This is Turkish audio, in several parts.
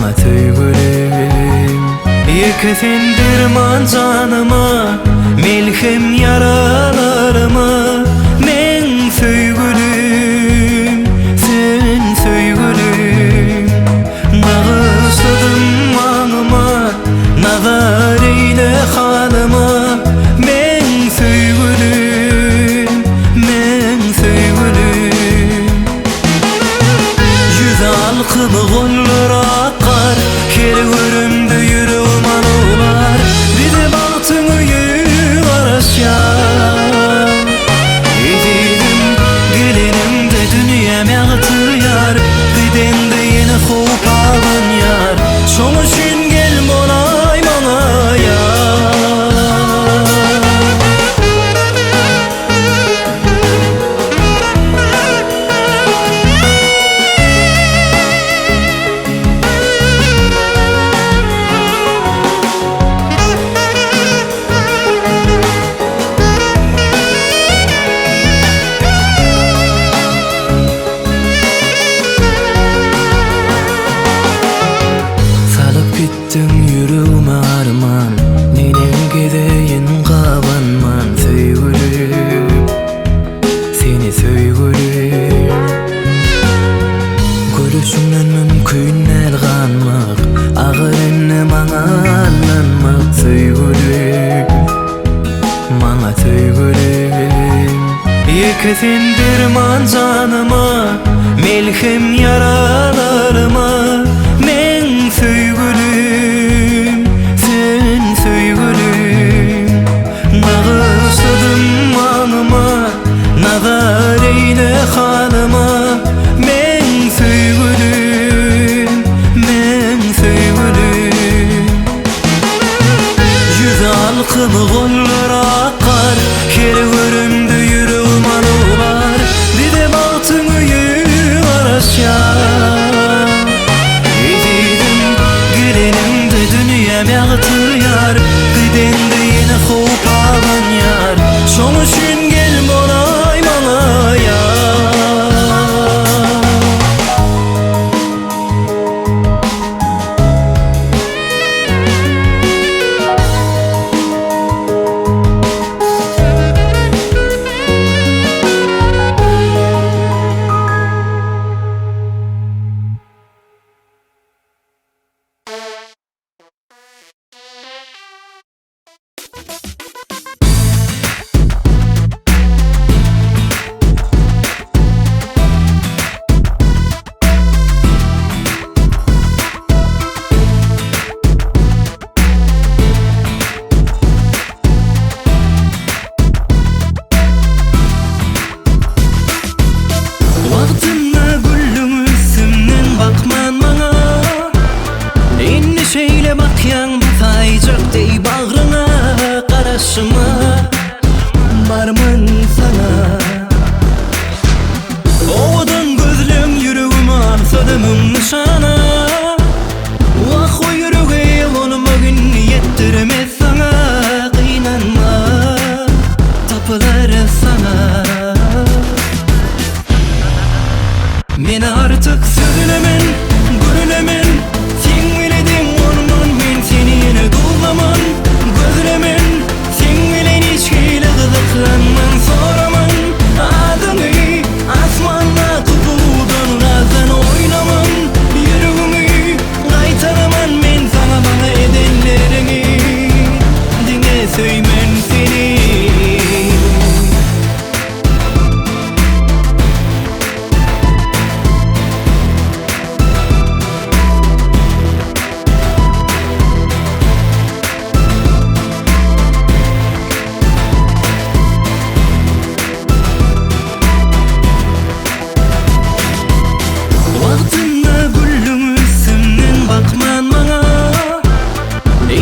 Maňa söýgülim ýekesin derman janyma, melhem ýaralaryma. Men söýgülim, sen söýgülim, bagysladym maňyma, nazar eyle halyma. Men söýgülim, men söýgülim. Yüz alkyp gollara akar, her görümde ýüregim anawlar. Bize bagtyny ýaraşýar. Ezidim gelenimde dünýäm ýagtyýar, gidende ýene howp algan ýar. Şoň üçin gel bolay maňa ýar. Salyp gitdiň ýüregime arman, nenen gedeýin gabanman. Söýgülim, seni söýgülim. Gülüşüňden mümkin elganmak, agyryny maňa allanmak. Söýgülim, maňa söýgülim. Ýekesin derman janyma, melhem ýaralaryma. Men söýgülim, sen söýgülim, bagysladym maňyma, nazar eyle halyma. Men söýgülim, men söýgülim. Yüz alkyp gollara akar, her görümde ýüregim anawlar. Bize bagtyny ýaraşýar. Ezidim gelenimde dünýäm ýagtyýar, gidende ýene howp algan ýar. Şoň üçin gel bolay maňa ýar. Wagtynda güllüň üstünden bakman maňa, inni şeýle bakýan taýjak dey bagryna. Garaşyma barmyn sana, owadan gözlem ýüregime alsadym nişana. Wah o ýürege olumy gün ýetdirmez sana. Gynanma, tapylar sana. Men artık sözülemen, görülemen. Sen bilediň orman, men seni ýene dulaman. Gözlemen, sen bilen hiç hile gyzyklanman. Soraman adyny, asmanda tutudan razdan oynaman. Ýüregimi gaýtaraman men sana, bana edenleriňi. Diňe söýmen seni. Wagtynda güllüň üstünden bakman maňa,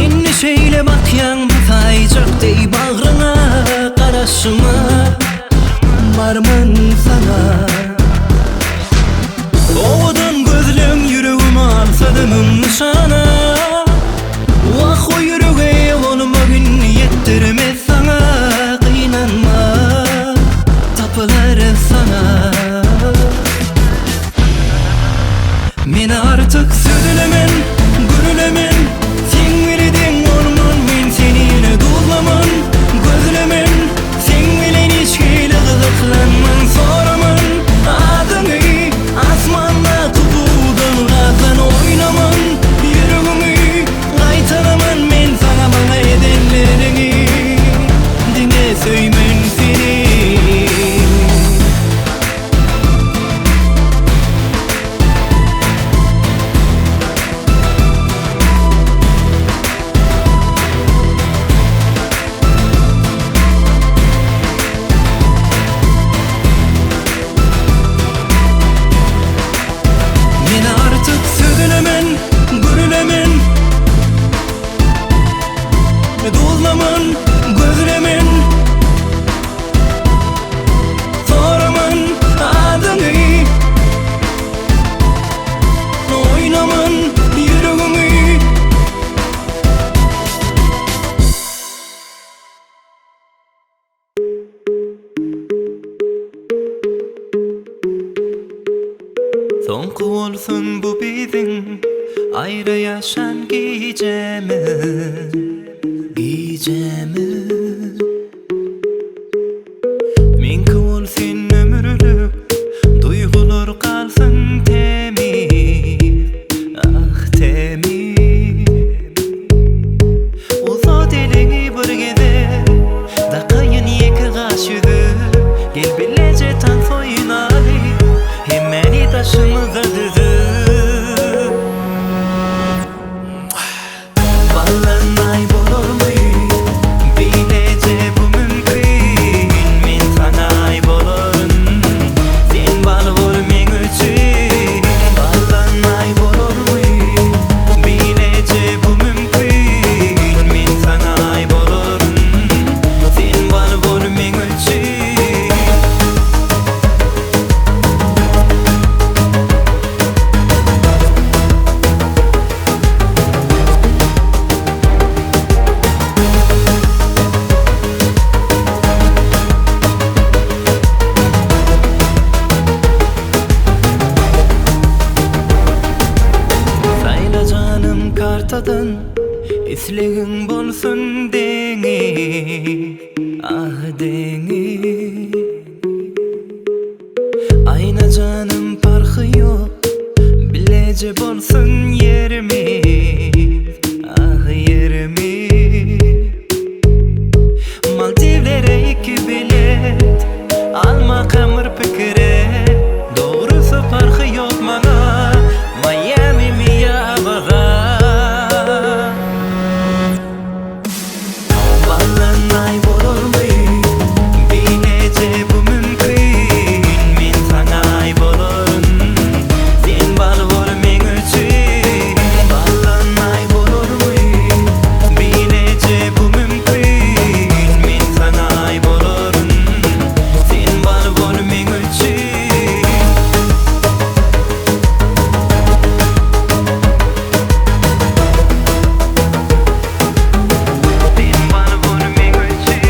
inni şeýle bakýan taýjak dey bagryna. Garaşyma barmyn sana, owadan gözlem ýüregime alsadym nişana. Wah o ýürege olumy gün ýetdirmez sana. Gynanma, tapylar sana. Men artık sözülemen, Soňky bolsun bu biziň aýra ýaşan gijemiz, gijemiz. Meňki bolsun ömürlük duygular kalsın temiz, ah temiz. Uzat elini bir gede da kayın ýeki gaş ýüzü gel bilece tan soýunaly hemmeni taşymyza düzü. Ballanay bolurmy bilece bu mümkin, men sana ay bolorun sen bal bol men üçin. Ballanay bolurmy bilece bu mümkin, men sana ay bolorun sen bal bol men üçin. Sayla canım kartadan islegin bolsun deňiz, ah deňiz. Ayna canım parhy ýok bilece bolsun yerimiz, ah yerimiz. Maldivlere 2 bilet alma kamır pikire, doğrusu parhy ýok maňa Miami mi ýa-baga. Ballanay bolurmy bilece bu mümkin, men sana ay bolorun sen bal bol men üçin. Ballanay bolurmy bilece bu mümkin, men sana ay bolorun sen bal bol men üçin. Sen bal bol men üçin.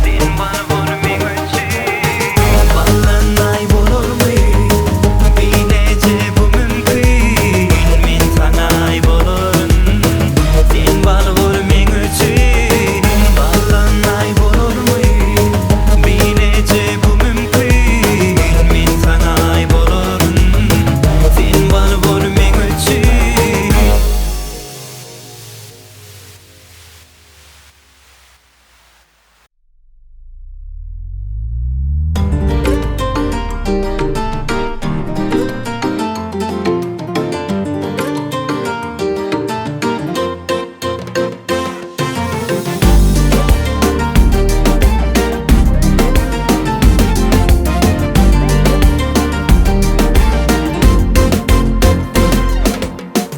Sen bal bol men üçin. Ballanay bolurmy bilece bu mümkin, men sana ay bolorun sen bal bol men üçin. Ballanay bolurmy bilece bu mümkin, men sana ay bolorun sen bal bol men üçin.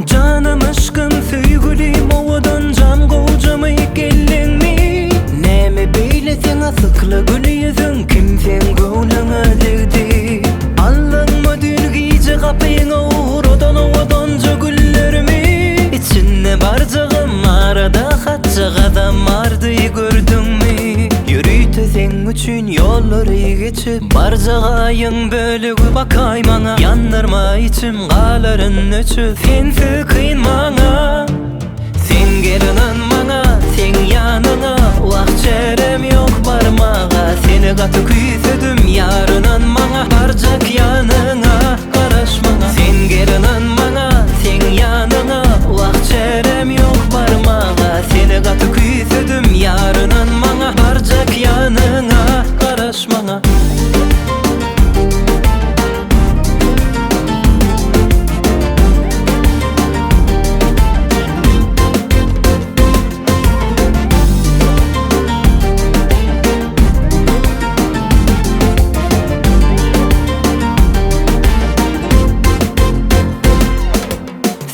Canım aşkım söýgülim owadan can gowjamy gelleňmi? Näme beýle seňe sykly gül ýüzüň kimseň göwüňe degdi? Allaňma dün gije gapyňa uğradan owadanca güllerimi, içinde barjagym arada hatça gadam ardy gördüňmi? Ýürüýte sen üçin ýollary geçip barjagaýyň bölegi bakay maňa, ýandarma içim galaryn öçüp sensiz kyn maňa. Sen gelinen maňa, sen ýanyňa wagt çerem ýok barmaga, seni gaty küýsedim ýarynan maňa barjak ýanyňa garaşmaňa. Sen gelinen maňa, sen ýanyňa wagt çerem ýok barmaga, seni gaty küýsedim ýarynan maňa barjak ýanyňa garaşmaňa.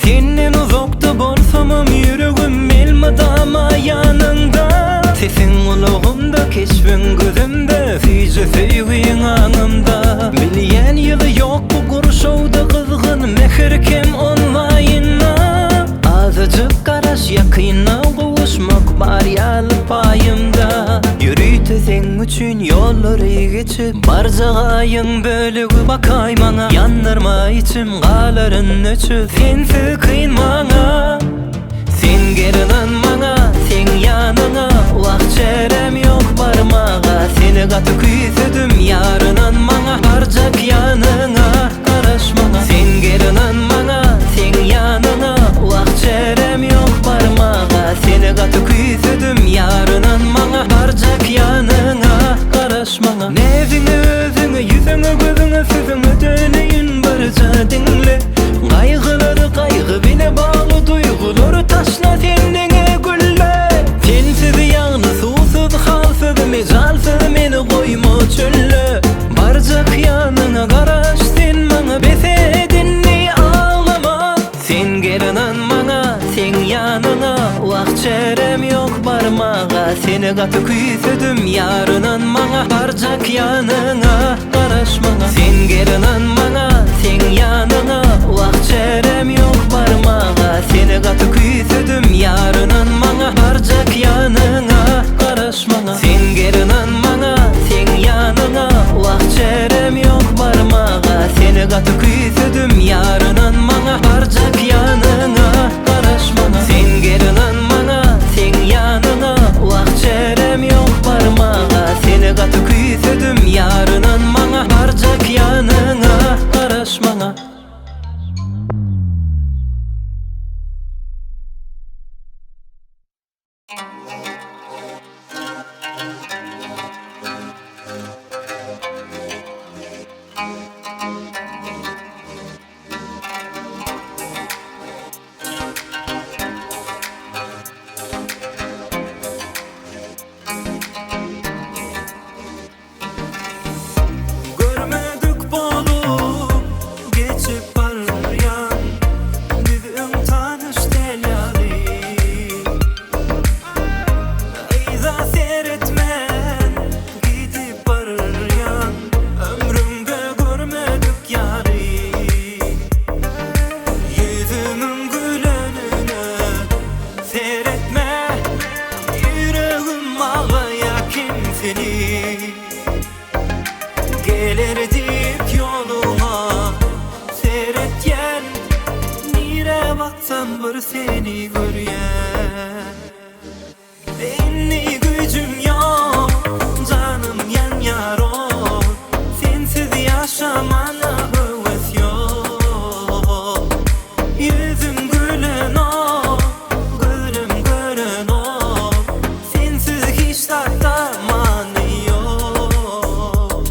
Senden uzakta bolsamam ýüregim elmadama ýanynda, sesin ulagymda keşbin gözümde, süýje süýgüň aňymda. Bilýän ýyly ýok bu gurşawda kızgın mehirkem onlaýynda, azyjyk garaş ýakyna gowuşmak bar ýaly üçün yolları geçip barjagaýyň bölügi bakay maňa. Ýandyrma içim galaryn öçüp sensiz kynmaňa. Sen gerinden maňa, sen ýanyňa, wagt çerem ýok barmaga. Seni gaty küýsüdüm ýarynan maňa, barjak ýanyňa garaşmaňa. Sen gerinden maňa, sen ýanyňa, wagt çerem ýok barmaga. Seni gaty küýsüdüm ýarynan maňa, barjak ýanyňa garaşmaňa. Neziňi özüňi, ýüzüňi, gözüňi, sözüňi döneýin barja diňle. Gaýgylary gaýgy bile bagly duýgulary taşla sendiňe gülle. Sensiz ýagny suwsuz halsyz mejalsyz meni goýma çölle. Barjak ýanyňa garaş sen maňa besedinni ağlama. Sen gerinden maňa, sen ýanyňa, wagt çerem ýok barmaga. Seni gaty küýsüdüm ýarynan maňa, barjak ýanyňa garaşmaňa. Sen gerinden maňa, sen ýanyňa, wagt çerem ýok barmaga. Seni gaty küýsüdüm ýarynan maňa, barjak ýanyňa garaşmaňa. Sen gerinden maňa, sen ýanyňa, wagt çerem ýok barmaga. Seni gaty küýsüdüm ýarynan maňa, barjak ýanyňa garaşmaňa. Sen gerinden maňa, sen ýanyňa, wagt çerem ýok barmaga. Seni gaty küýsüdüm ýarynan maňa, barjak ýanyňa garaşmaňa. Görmedik bolup geçip barýan bizim tanış delali. Eyza seyretmen gidip barýan ömrümde görmedik ýary. Yüzümün gülenine seyretme, yüreğim ağlaya kimseni. Gelerdik yoluma seyretyen, nire baksam bir seni göryen. Enni gücüm yok, canım yan yaron, sensiz yaşamana höwes yok. Yüzüm gülen o, gözüm gören o, sensiz hiç taklamanı yok.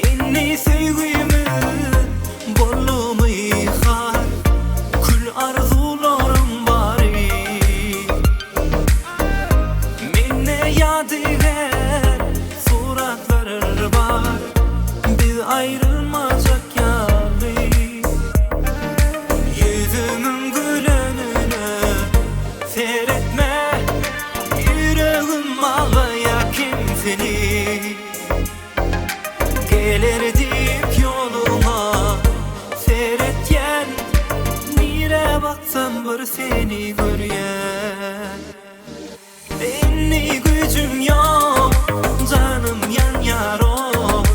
Enni söýgümi bollumy yıkar, kül arzularım bari. Menne ýadyger suratlar var, biz ayrılmazak ýaly. Yüzümün gülenine seyretme, yüreğim ağlaya kimseni. Gelerdik yoluma seyretyen, nire baksam bir seni göryen. Enni gücüm yok, canım yan yaron,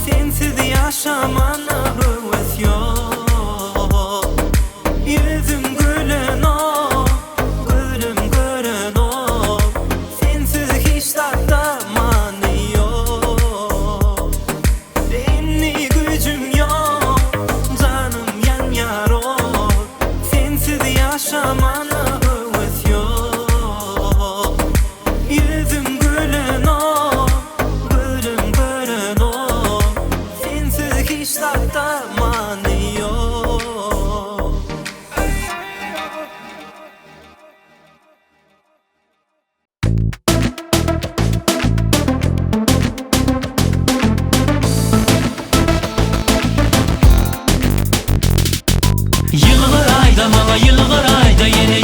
sensiz yaşamana höwes yok. Yüzüm gülen o, gözüm gören o, sensiz hiç taklamanı yok. Enni gücüm yok, canım yan yaron, sensiz yaşamana höwes yok. Yüzüm gülen o, gözüm gören o, sensiz hiç taklamanı yok. Yılgır ayda maňa, yılgır ayda ýene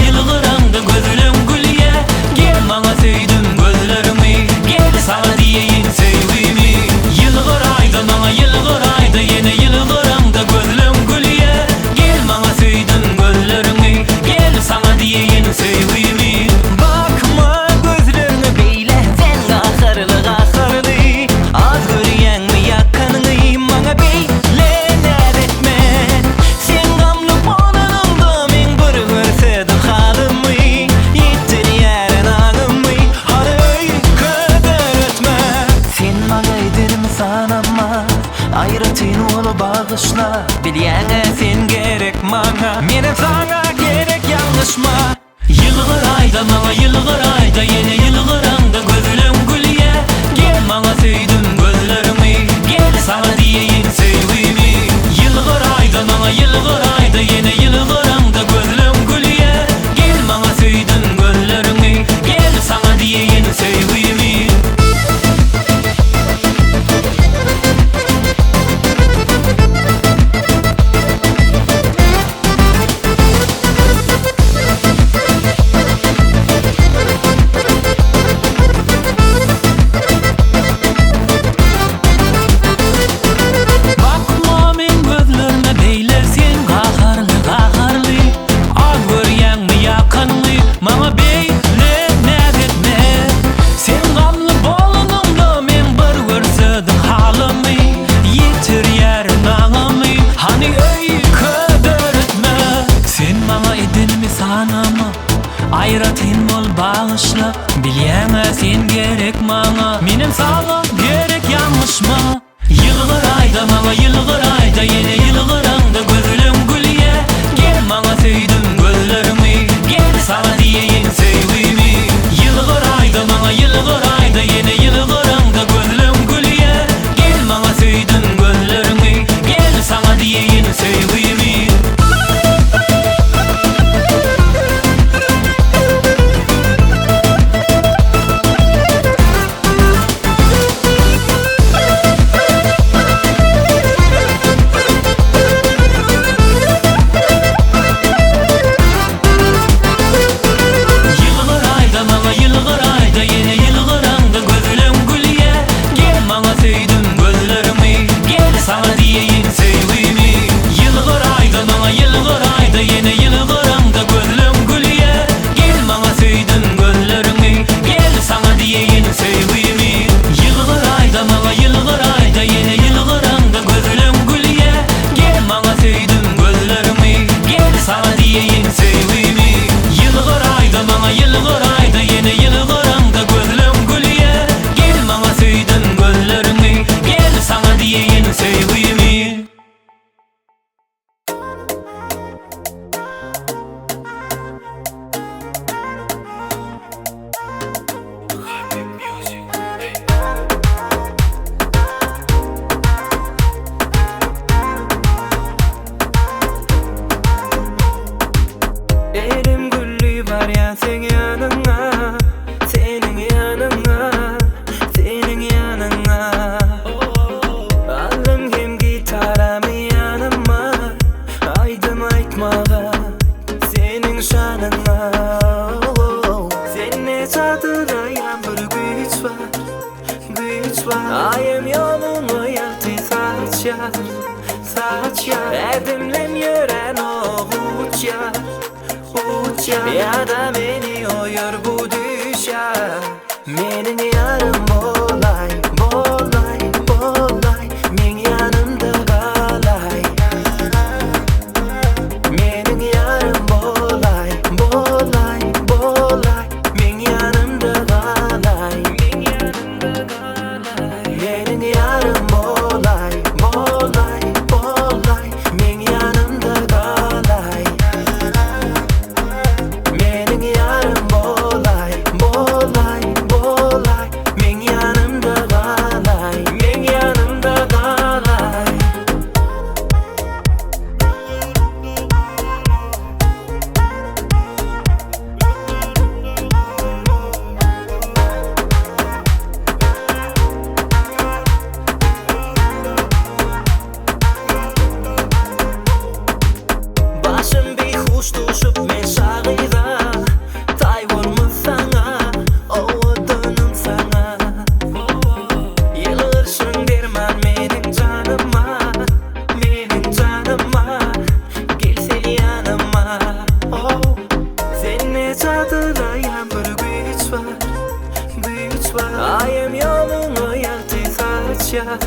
maňa ýylgyr aýda ýene ýylgyranda gözlem gülýe. Gel maňa söýdüm gözlerimi, gel sana diýeýin söýgümi. Ýylgyr aýda maňa ýylgyr aýda ýene ýylgyranda gözlem gülýe. Gel maňa söýdüm gözlerimi, gel sana diýeýin söýgümi. Ayratin bol bağışla, bilýäňe sen gerek maňa. Menem sağlam gerek ýalňyşma. Ýylgyr aýda maňa ýylgyr aýda ýene ýylgyranda gözlem gülýe. Gel maňa söýdüm gözlerimi, gel sana diýeýin söýgümi. Ýylgyr aýda maňa ýylgyr aýda ýene ýylgyranda gözlem gülýe. Gel maňa söýdüm gözlerimi, gel sana diýeýin söýgümi. Ayım yolunu yaptı saçar Erdimlem ýören o uçar Ya da meni oyur bu düşer Menin yarım bolay Men yanımda kalay Menin yarım bolay Men yanımda kalay Menin yarım bolay Men yanımda kalay Menin yarım bolay Men yanımda kalay Men yanımda kalay Başım bir huş düşüp men şagyda Tay bolmaz sana, owadanım sana Ýylgyrsın derman menin janyma Gelsen ýanyma Senne çatylaýan bir güç var Ayım ýoluňy ýakty saçar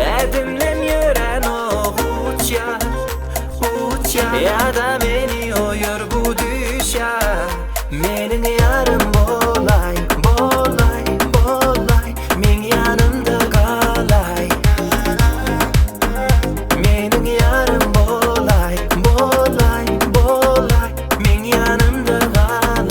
Erdimlem ýören o uçar Ya da meni oyur bu düşer Menin yarım bolay Men yanımda kalay Menin yarım bolay Men yanımda kalay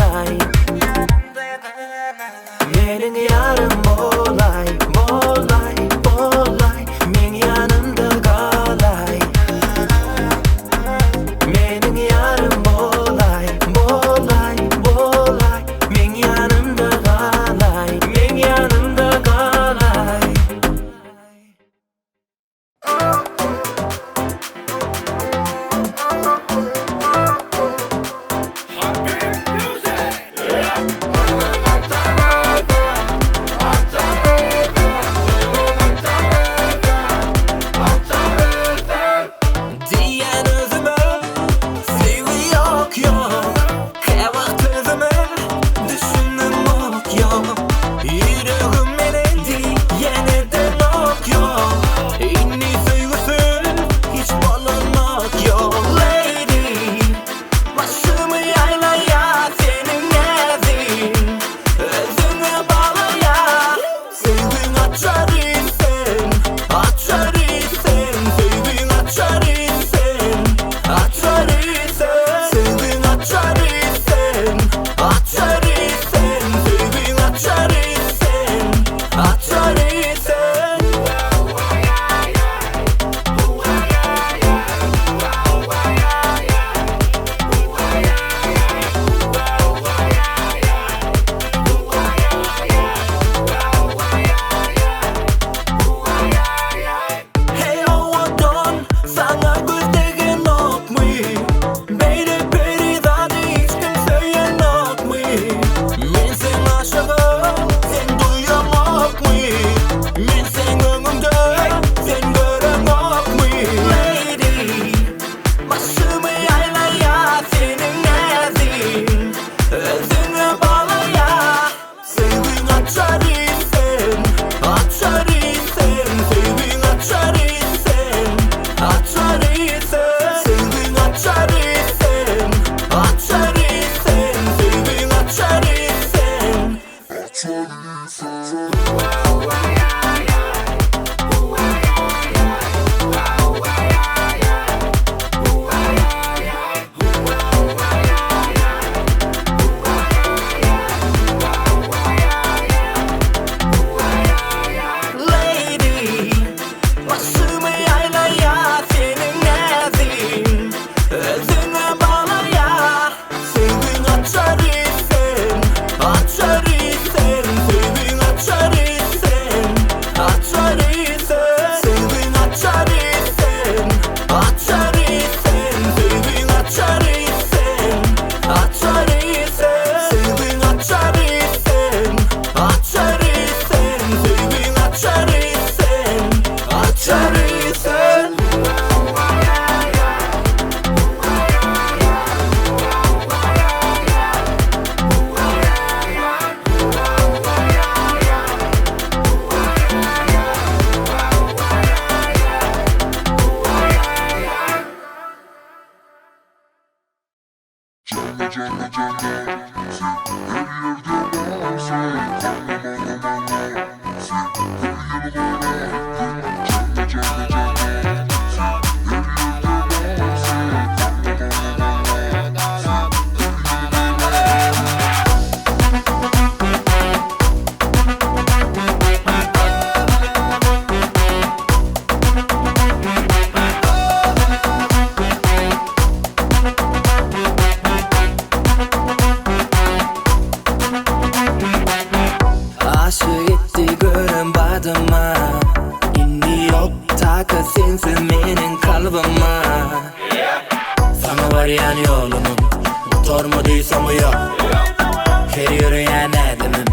ýören edimim,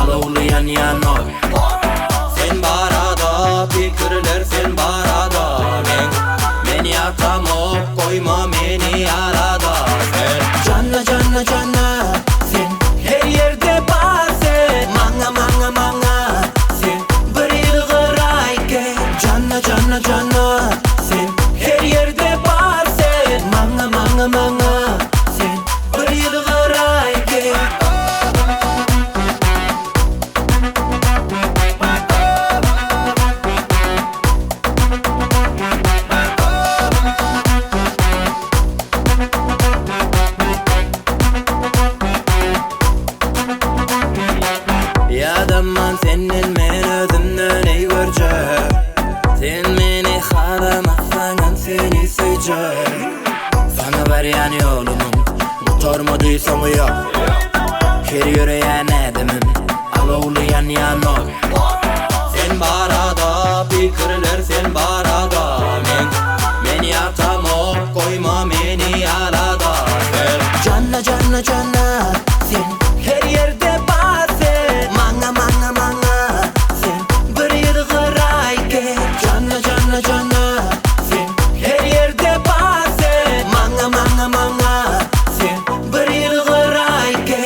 alawlayan ýanok. Sen barada, pikirler sen barada. Men ýatamok, koyma meni arada. Canna canna canna, sen her ýerde barsen. Maňa maňa maňa, sen bir ýylgyrayke. Canna canna canna, sen her ýerde barsen. Maňa maňa maňa, sen bir ýylgyrayke. Yadamman senin men özümden ey görjek. Sen meni haramaksaň seni söýjek. Sana berýän ýolumyň mutormady soňy ýok. Her ýören edimim, alawlayan ýanok. Sen barada, pikirler sen barada. Men ýatamok, koyma meni arada. Canna canna canna, sen her ýerde barsen. Maňa maňa maňa, sen bir ýylgyrayke. Canna canna canna, sen her ýerde barsen. Maňa maňa maňa, sen bir ýylgyrayke.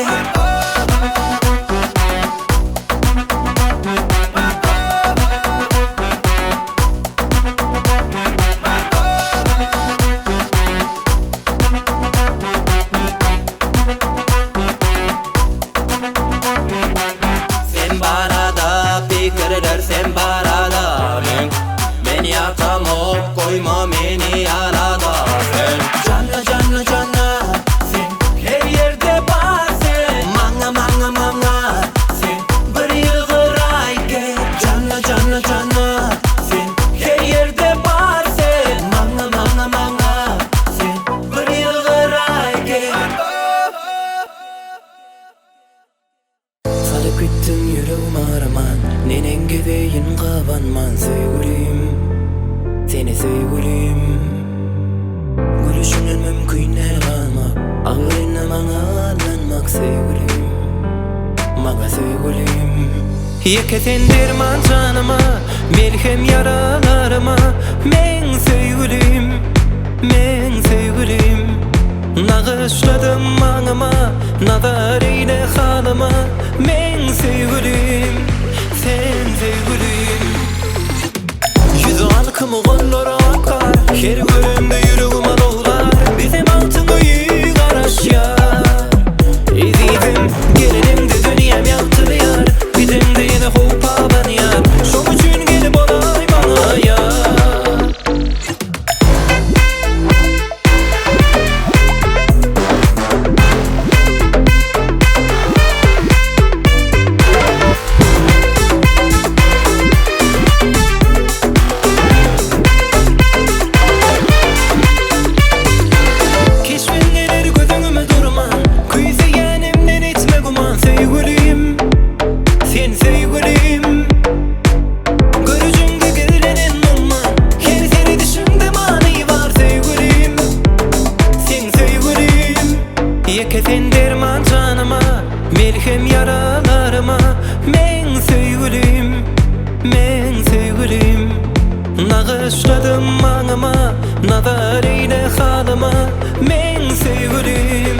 Sen barada, pikirler sen barada. Men ýatamok, koyma meni arada. Canna canna canna, sen her ýerde barsen. Maňa maňa maňa, sen bir ýylgyrayke. Canna canna canna, sen her ýerde barsen. Maňa maňa maňa, sen bir ýylgyrayke. Salyp gittim ýüregim araman, nenen gedeýin gabanman. Söýgülim, seni söýgülim. Gülüşünden mümkün elganmak, agryna maňa alanmak. Söýgülim, maňa söýgülim. Ýekesen derman janyma, melhem ýaralaryma. Men söýgülim, men söýgülim. Nagışladym maňyma, nazar eyle halyma. Men söýgülim, sen söýgülim. Yüzü alkym gollara akar, her görende ýüregim alawlar. Bizim altyn öýü garaşýar. Ezizim, gelenimde dünýäm ýagtyrýar. Bizimde ýene howpa barýar. Şoň üçin gelip bolay maňa ýar. Ýekesen derman janyma, melhem ýaralaryma. Men söýgülim, men söýgülim. Nagışladym maňyma, nazar eyle halyma. Men söýgülim.